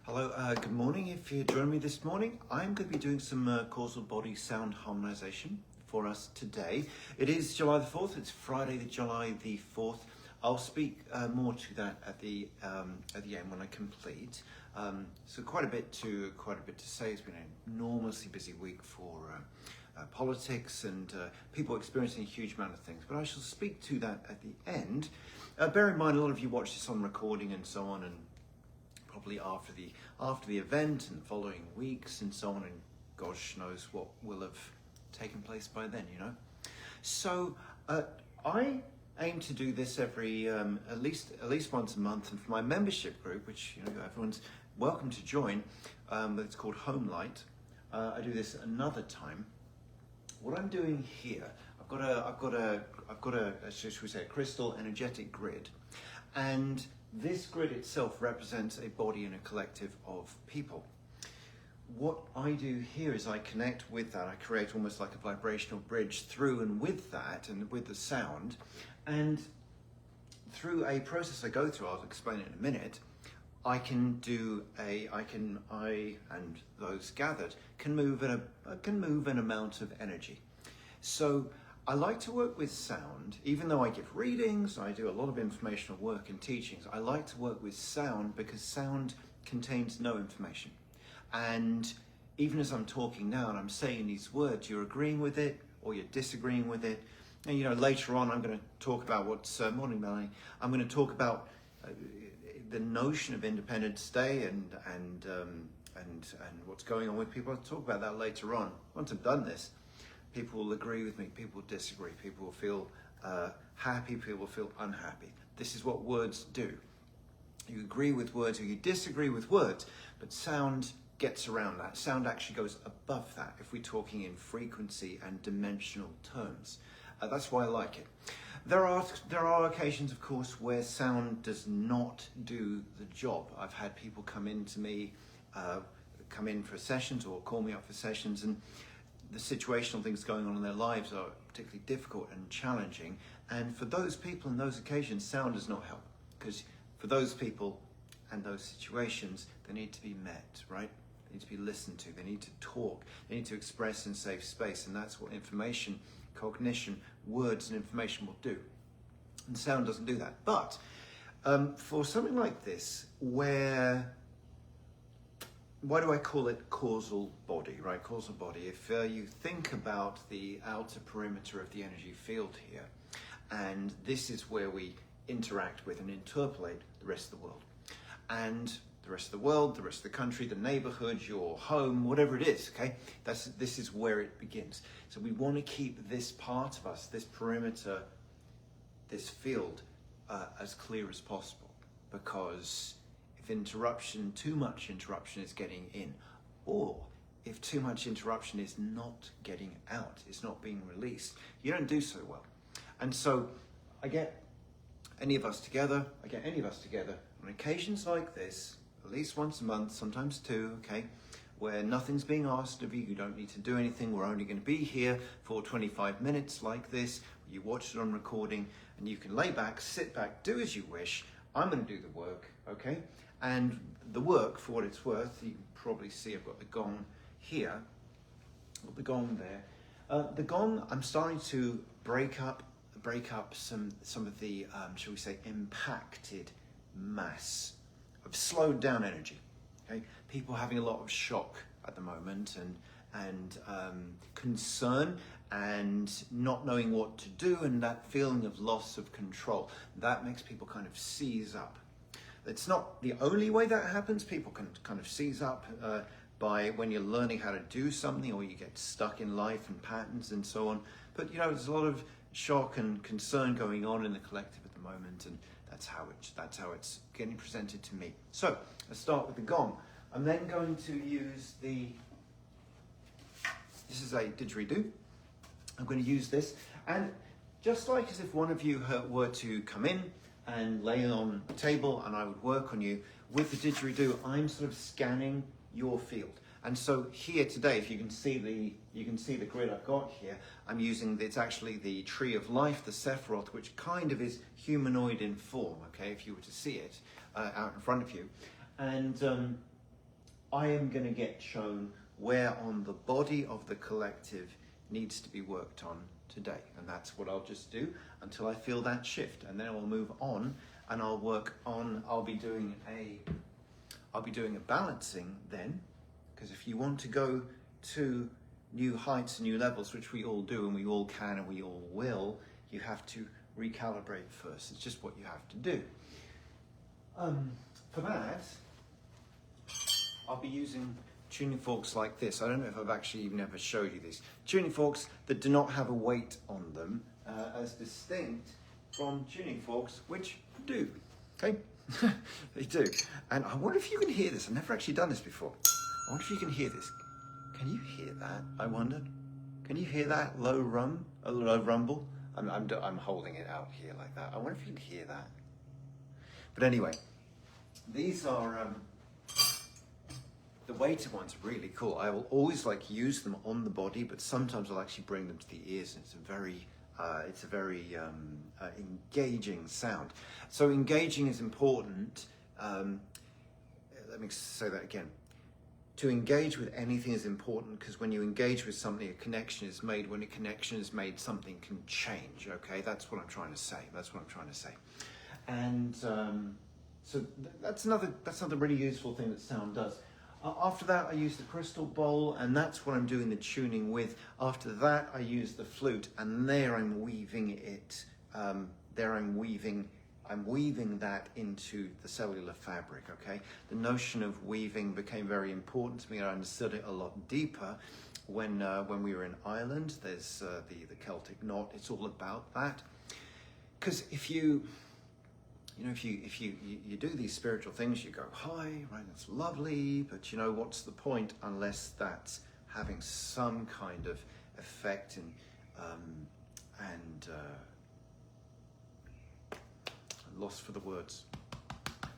Hello, good morning. If you're joining me this morning, I'm going to be doing some causal body sound harmonization for us today. It is July the 4th, it's Friday, July the 4th. I'll speak more to that at the end when I complete. So quite a bit to say. It's been an enormously busy week for politics and people experiencing a huge amount of things, but I shall speak to that at the end. Bear in mind, a lot of you watch this on recording and so on, and probably after the event and following weeks and so on, and gosh knows what will have taken place by then, you know. So I aim to do this every at least once a month, and for my membership group, which everyone's welcome to join, but it's called Home Light. I do this another time. What I'm doing here, I've got a should we say, a crystal energetic grid, and this grid itself represents a body and a collective of people. What I do here is I connect with that. I create almost like a vibrational bridge through and with that, and with the sound, and through a process I go through, I'll explain it in a minute, I and those gathered can move an amount of energy. So I like to work with sound, even though I give readings, I do a lot of informational work and teachings. I like to work with sound because sound contains no information. And even as I'm talking now and I'm saying these words, you're agreeing with it or you're disagreeing with it. And later on I'm going to talk about what's morning, Melanie. I'm going to talk about the notion of Independence Day and what's going on with people. I'll talk about that later on. Once I've done this, people will agree with me, people will disagree, people will feel happy, people will feel unhappy. This is what words do. You agree with words or you disagree with words, but sound gets around that. Sound actually goes above that if we're talking in frequency and dimensional terms. That's why I like it. There are occasions, of course, where sound does not do the job. I've had people come in to me, come in for sessions or call me up for sessions, and the situational things going on in their lives are particularly difficult and challenging. And for those people and those occasions, sound does not help, because for those people and those situations, they need to be met, right? They need to be listened to, they need to talk, they need to express in safe space, and that's what information, cognition, words and information will do. And sound doesn't do that. But for something like this, why do I call it causal body, right? Causal body. If you think about the outer perimeter of the energy field here, and this is where we interact with and interpolate the rest of the world. And the rest of the world, the rest of the country, the neighborhood, your home, whatever it is, okay? This is where it begins. So we want to keep this part of us, this perimeter, this field, as clear as possible, because if too much interruption is getting in, or if too much interruption is not getting out, it's not being released, you don't do so well. And so I get any of us together on occasions like this, at least once a month, sometimes two, okay, where nothing's being asked of you, you don't need to do anything, we're only going to be here for 25 minutes like this, you watch it on recording, and you can lay back, sit back, do as you wish. I'm going to do the work, okay? And the work, for what it's worth, you can probably see I've got the gong here, got the gong there. The gong, I'm starting to break up some of the, shall we say, impacted mass of slowed down energy. Okay, people having a lot of shock at the moment and concern and not knowing what to do, and that feeling of loss of control that makes people kind of seize up. It's not the only way that happens. People can kind of seize up by when you're learning how to do something, or you get stuck in life and patterns and so on. But there's a lot of shock and concern going on in the collective at the moment, and that's how it's getting presented to me. So let's start with the gong. I'm then going to use this is a didgeridoo. I'm going to use this, and just like as if one of you were to come in and lay on a table and I would work on you, with the didgeridoo, I'm sort of scanning your field. And so here today, if you can see the grid I've got here, I'm using, it's actually the tree of life, the Sephiroth, which kind of is humanoid in form, okay, if you were to see it out in front of you. And I am going to get shown where on the body of the collective needs to be worked on today. And that's what I'll just do until I feel that shift. And then I'll move on and I'll work on, I'll be doing a balancing then, because if you want to go to new heights and new levels, which we all do and we all can and we all will, you have to recalibrate first. It's just what you have to do. For that, I'll be using tuning forks like this. I don't know if I've actually even ever showed you these. Tuning forks that do not have a weight on them, as distinct from tuning forks which do. Okay? They do. And I wonder if you can hear this. I've never actually done this before. I wonder if you can hear this. Can you hear that? I wonder. Can you hear that low rumble? I'm holding it out here like that. I wonder if you can hear that. But anyway, these are the weighted ones are really cool. I will always use them on the body, but sometimes I'll actually bring them to the ears, and it's a very engaging sound. So engaging is important. Let me say that again. To engage with anything is important, because when you engage with something, a connection is made. When a connection is made, something can change. Okay, that's what I'm trying to say. And so that's another really useful thing that sound does. After that, I use the crystal bowl, and that's what I'm doing the tuning with. After that, I use the flute, and there I'm weaving it. I'm weaving that into the cellular fabric, okay? The notion of weaving became very important to me. I understood it a lot deeper when we were in Ireland. There's the Celtic knot. It's all about that. Because if you do these spiritual things, you go high, right? That's lovely, but what's the point unless that's having some kind of effect and lost for the words,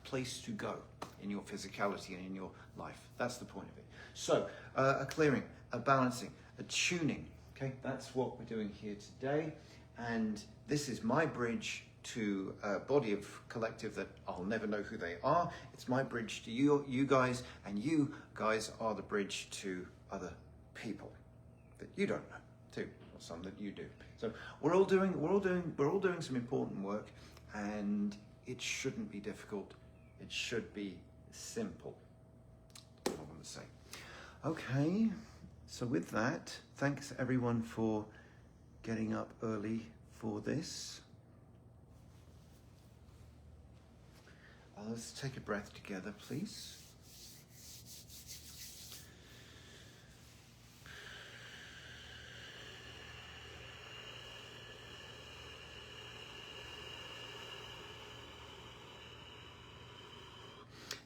place to go in your physicality and in your life. That's the point of it. So a clearing, a balancing, a tuning. Okay, that's what we're doing here today, and this is my bridge to a body of collective that I'll never know who they are. It's my bridge to you guys, and you guys are the bridge to other people that you don't know too, or some that you do. So we're all doing some important work, and it shouldn't be difficult. It should be simple. That's what I want to say. Okay, so with that, thanks everyone for getting up early for this. Let's take a breath together, please.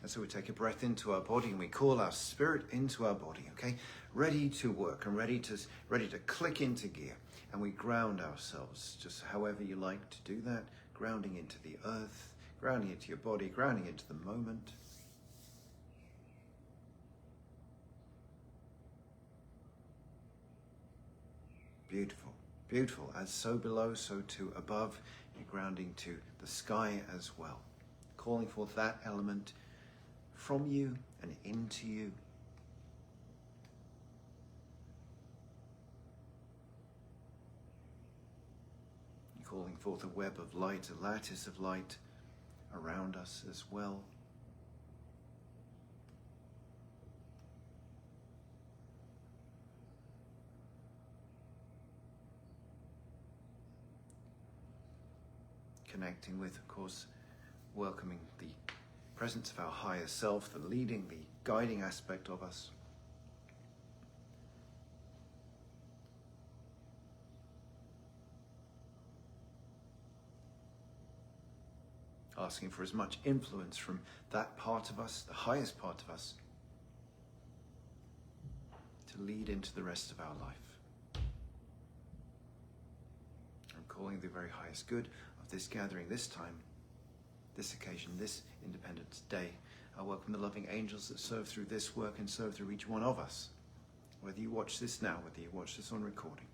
And so we take a breath into our body, and we call our spirit into our body, okay? Ready to work and ready to click into gear. And we ground ourselves, just however you like to do that, grounding into the earth, grounding into your body, grounding into the moment. Beautiful, beautiful. As so below, so too above. You're grounding to the sky as well. Calling forth that element from you and into you. You're calling forth a web of light, a lattice of light around us as well. Connecting with, of course, welcoming the presence of our higher self, the leading, the guiding aspect of us. Asking for as much influence from that part of us, the highest part of us, to lead into the rest of our life. I'm calling the very highest good of this gathering, this time, this occasion, this Independence Day. I welcome the loving angels that serve through this work and serve through each one of us, whether you watch this now, whether you watch this on recording.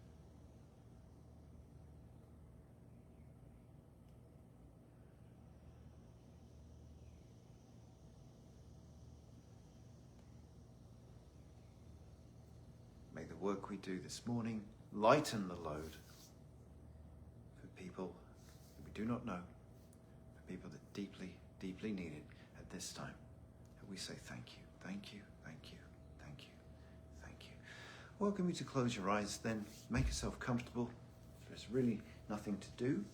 the work we do this morning lighten the load for people that we do not know, for people that deeply, deeply need it at this time. And we say thank you, thank you, thank you, thank you, thank you. Welcome you to close your eyes then. Make yourself comfortable. There's really nothing to do.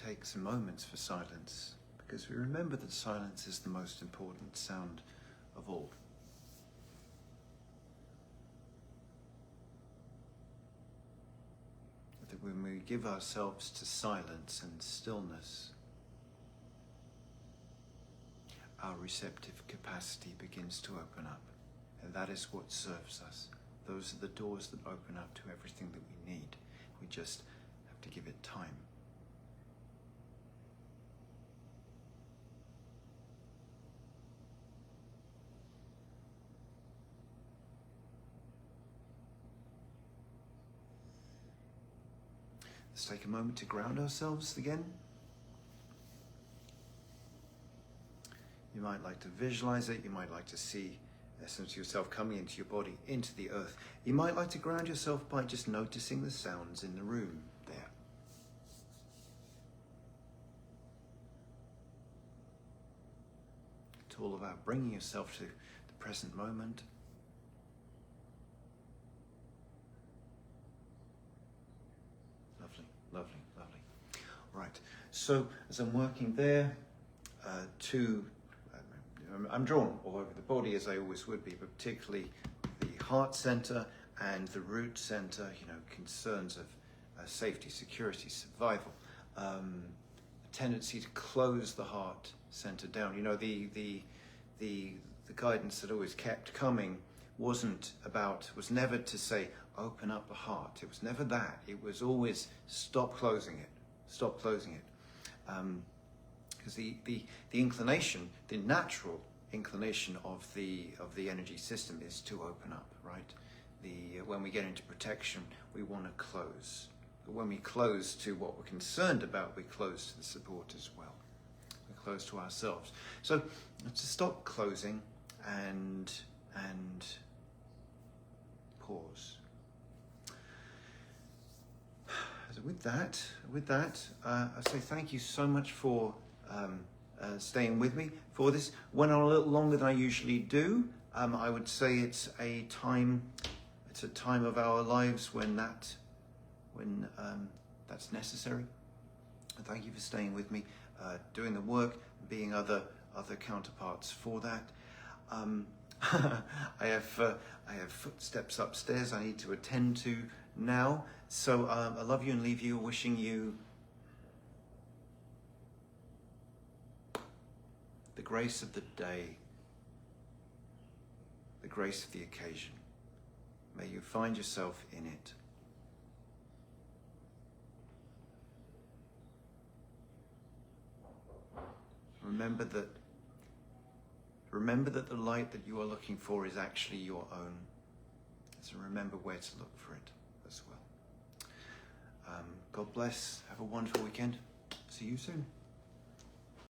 take some moments for silence, because we remember that silence is the most important sound of all. That when we give ourselves to silence and stillness, our receptive capacity begins to open up. And that is what serves us. Those are the doors that open up to everything that we need. We just have to give it time. Let's take a moment to ground ourselves again. You might like to visualize it. You might like to see the essence of yourself coming into your body, into the earth. You might like to ground yourself by just noticing the sounds in the room there. It's all about bringing yourself to the present moment. Lovely, lovely, lovely. Right, so as I'm working there, I'm drawn all over the body, as I always would be, but particularly the heart center and the root center, concerns of safety, security, survival, a tendency to close the heart center down. The guidance that always kept coming was never to say, open up the heart. It was never that. It was always stop closing it. Because the inclination, the natural inclination of the energy system is to open up, right? When we get into protection, we want to close. But when we close to what we're concerned about, we close to the support as well. We close to ourselves. So to stop closing and pause. So with that, I say thank you so much for staying with me for this. Went on a little longer than I usually do. I would say it's a time of our lives when that's necessary. And thank you for staying with me, doing the work, being other counterparts for that. I have footsteps upstairs I need to attend to now. So I love you and leave you wishing you the grace of the day, the grace of the occasion. May you find yourself in it. Remember that the light that you are looking for is actually your own. So remember where to look for it as well. God bless. Have a wonderful weekend. See you soon.